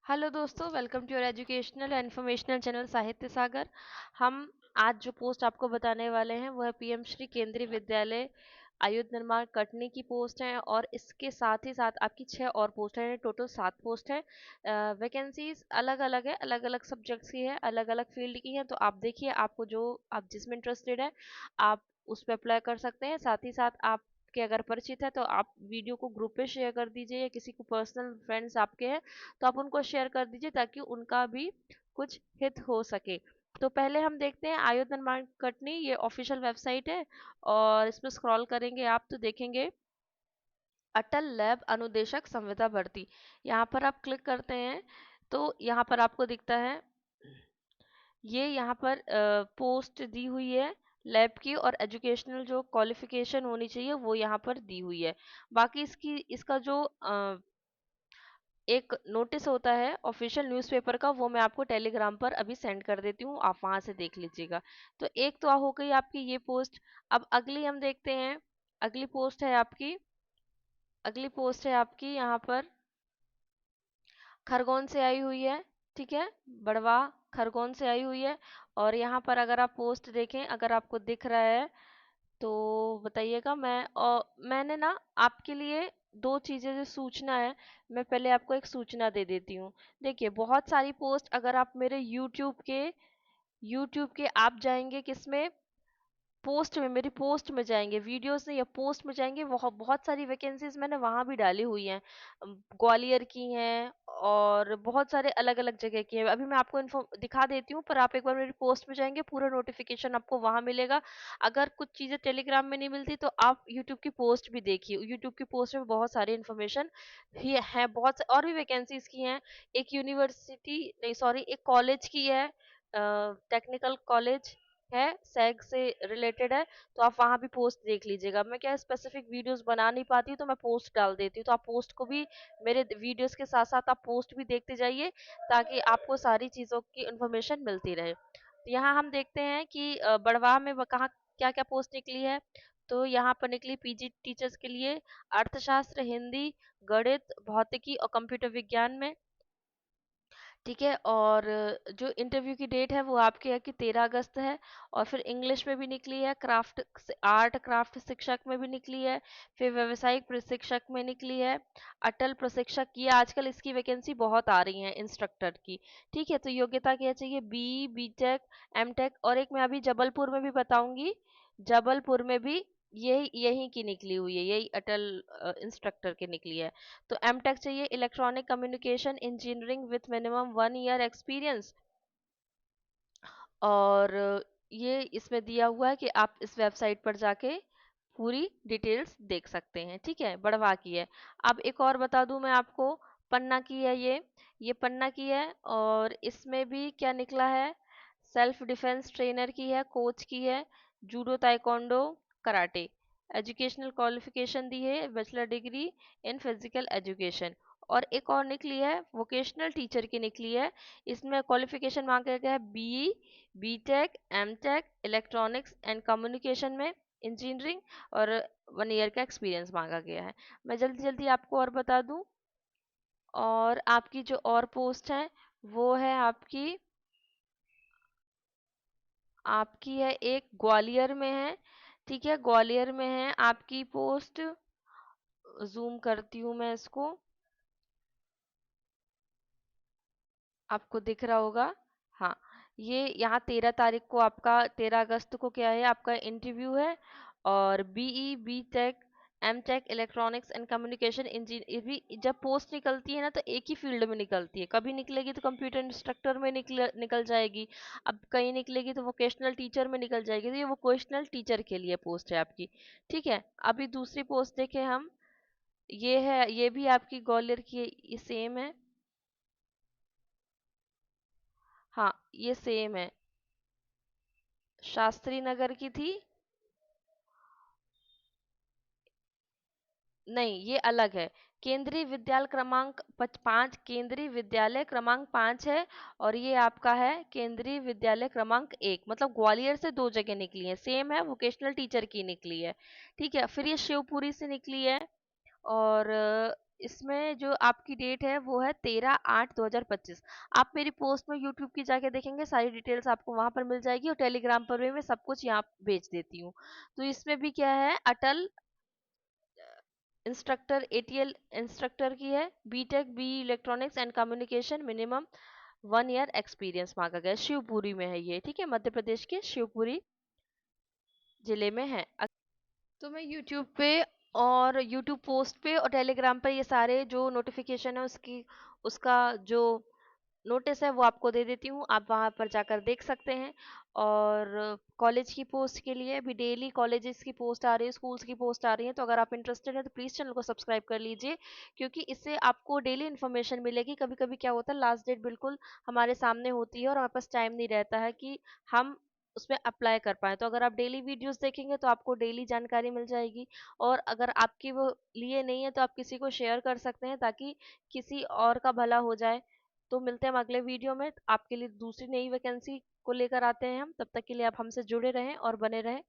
Hello दोस्तों, welcome to your educational and informational channel Sahitya Sagar. हम आज जो पोस्ट आपको बताने वाले हैं वह पीएम श्री केंद्रीय विद्यालय आयुध निर्माण कटनी की पोस्ट है और इसके साथ ही साथ आपकी 6 और पोस्ट है। टोटल 7 पोस्ट है। वैकेंसीज अलग अलग है, अलग अलग सब्जेक्ट्स की है, अलग अलग फील्ड की है। तो आप देखिए, आपको जो आप जिसमें इंटरेस्टेड है आप उस पर अप्लाई कर सकते हैं। साथ ही साथ आप के अगर परिचित है तो आप वीडियो को ग्रुप पे शेयर कर दीजिए, या किसी को पर्सनल फ्रेंड्स आपके हैं तो आप उनको शेयर कर दीजिए ताकि उनका भी कुछ हित हो सके। तो पहले हम देखते हैं आयुध निर्माण कटनी, ये ऑफिशियल वेबसाइट है और इसमें स्क्रॉल करेंगे आप तो देखेंगे अटल लैब अनुदेशक संविदा भर्ती। यहाँ पर आप क्लिक करते हैं तो यहाँ पर आपको दिखता है, ये यहाँ पर पोस्ट दी हुई है लैब की, और एजुकेशनल जो क्वालिफिकेशन होनी चाहिए वो यहाँ पर दी हुई है। बाकी इसका जो एक नोटिस होता है ऑफिशियल न्यूज़पेपर का, वो मैं आपको टेलीग्राम पर अभी सेंड कर देती हूँ, आप वहां से देख लीजिएगा। तो एक तो हो गई आपकी ये पोस्ट। अब अगली हम देखते हैं। अगली पोस्ट है आपकी अगली पोस्ट है आपकी यहाँ पर खरगोन से आई हुई है। ठीक है, बड़वा खरगोन से आई हुई है। और यहाँ पर अगर आप पोस्ट देखें, अगर आपको दिख रहा है तो बताइएगा। मैंने ना आपके लिए दो चीजें जो सूचना है, मैं पहले आपको एक सूचना दे देती हूँ। देखिए, बहुत सारी पोस्ट अगर आप मेरे यूट्यूब के आप जाएंगे किसमें, पोस्ट में, मेरी पोस्ट में जाएंगे, वीडियोस नहीं या पोस्ट में जाएंगे, बहुत बहुत सारी वैकेंसीज मैंने वहां भी डाली हुई हैं। ग्वालियर की हैं और बहुत सारे अलग अलग जगह की हैं। अभी मैं आपको इन्फो दिखा देती हूँ, पर आप एक बार मेरी पोस्ट में जाएंगे, पूरा नोटिफिकेशन आपको वहां मिलेगा। अगर कुछ चीजें टेलीग्राम में नहीं मिलती तो आप यूट्यूब की पोस्ट भी देखिए, यूट्यूब की पोस्ट में बहुत सारी इन्फॉर्मेशन ही है। और भी वैकेंसीज की हैं। एक यूनिवर्सिटी नहीं, सॉरी, एक कॉलेज की है, टेक्निकल कॉलेज है, सैग से रिलेटेड है। तो आप वहां भी पोस्ट देख लीजिएगा। मैं क्या स्पेसिफिक वीडियोस बना नहीं पाती हूँ तो मैं पोस्ट डाल देती हूँ, तो आप पोस्ट को भी, मेरे वीडियोस के साथ साथ आप पोस्ट भी देखते जाइए ताकि आपको सारी चीजों की इंफॉर्मेशन मिलती रहे। तो यहाँ हम देखते हैं कि बड़वाह में कहाँ क्या क्या पोस्ट निकली है। तो यहाँ पर निकली पीजी टीचर्स के लिए अर्थशास्त्र, हिंदी, गणित, भौतिकी और कंप्यूटर विज्ञान में। ठीक है, और जो इंटरव्यू की डेट है वो आपके यहाँ की 13 अगस्त है। और फिर इंग्लिश में भी निकली है, आर्ट क्राफ्ट शिक्षक में भी निकली है, फिर व्यावसायिक प्रशिक्षक में निकली है, अटल प्रशिक्षक, ये आजकल इसकी वैकेंसी बहुत आ रही है इंस्ट्रक्टर की। ठीक है, तो योग्यता क्या चाहिए, बी टेक, एम टेक, और एक मैं अभी जबलपुर में भी बताऊंगी, जबलपुर में भी यही यही की निकली हुई है, यही अटल इंस्ट्रक्टर की निकली है। तो एम टेक चाहिए electronic communication engineering with minimum 1 year experience. और ये इसमें दिया हुआ है कि आप इस वेबसाइट पर जाके पूरी डिटेल्स देख सकते हैं। ठीक है, बढ़वा की है। अब एक और बता दूं मैं आपको, पन्ना की है ये पन्ना की है, और इसमें भी क्या निकला है, सेल्फ डिफेंस ट्रेनर की है, कोच की है, judo, taekwondo, karate. Educational qualification दी है bachelor degree in physical education. और एक और निकली है वोकेशनल टीचर की निकली है। इसमें क्वालिफिकेशन मांगा गया है BE, BTech, MTech electronics and communication में, इंजीनियरिंग, और 1 ईयर का एक्सपीरियंस मांगा गया है। मैं जल्दी जल्दी आपको और बता दूं। और आपकी जो और पोस्ट है वो है आपकी आपकी है एक ग्वालियर में है। ठीक है, ग्वालियर में है आपकी पोस्ट। जूम करती हूँ मैं इसको, आपको दिख रहा होगा। हाँ, ये यहाँ 13 तारीख को, आपका 13 अगस्त को क्या है, आपका इंटरव्यू है। और BE, B tech, M tech electronics and communication engineer भी, जब पोस्ट निकलती है ना तो एक ही फील्ड में निकलती है। कभी निकलेगी तो कंप्यूटर इंस्ट्रक्टर में निकल जाएगी, अब कहीं निकलेगी तो वोकेशनल टीचर में निकल जाएगी। तो ये वोकेशनल टीचर के लिए पोस्ट है आपकी। ठीक है, अभी दूसरी पोस्ट देखें हम, ये है, ये भी आपकी ग्वालियर की है, ये सेम है। हाँ, ये सेम है, शास्त्री नगर की थी। नहीं, ये अलग है। केंद्रीय विद्यालय क्रमांक 5, केंद्रीय विद्यालय क्रमांक 5 है। और ये आपका है केंद्रीय विद्यालय क्रमांक 1, मतलब ग्वालियर से दो जगह निकली है, सेम है, वोकेशनल टीचर की निकली है। ठीक है, फिर ये शिवपुरी से निकली है। और इसमें जो आपकी डेट है वो है 13/8/2025। आप मेरी पोस्ट में यूट्यूब की जाके देखेंगे, सारी डिटेल्स आपको वहां पर मिल जाएगी, और टेलीग्राम पर भी मैं सब कुछ यहाँ भेज देती हूँ। तो इसमें भी क्या है, अटल इंस्ट्रक्टर एटीएल इंस्ट्रक्टर की है, BTech B electronics and communication, minimum 1 year experience मांगा गया है। शिवपुरी में है ये, ठीक है, मध्य प्रदेश के शिवपुरी जिले में है। तो मैं यूट्यूब पे और यूट्यूब पोस्ट पे और टेलीग्राम पे ये सारे जो नोटिफिकेशन है उसकी उसका जो नोटिस है वो आपको दे देती हूँ, आप वहाँ पर जाकर देख सकते हैं। और कॉलेज की पोस्ट के लिए भी डेली कॉलेजेस की पोस्ट आ रही है, स्कूल्स की पोस्ट आ रही है, तो अगर आप इंटरेस्टेड हैं तो प्लीज़ चैनल को सब्सक्राइब कर लीजिए, क्योंकि इससे आपको डेली इन्फॉर्मेशन मिलेगी। कभी कभी क्या होता है, लास्ट डेट बिल्कुल हमारे सामने होती है और हमारे पास टाइम नहीं रहता है कि हम उसमें अप्लाई कर पाएँ। तो अगर आप डेली वीडियोस देखेंगे तो आपको डेली जानकारी मिल जाएगी। और अगर आपके वो लिए नहीं है तो आप किसी को शेयर कर सकते हैं, ताकि किसी और का भला हो जाए। तो मिलते हैं हम अगले वीडियो में, आपके लिए दूसरी नई वैकेंसी को लेकर आते हैं हम। तब तक के लिए आप हमसे जुड़े रहें और बने रहें।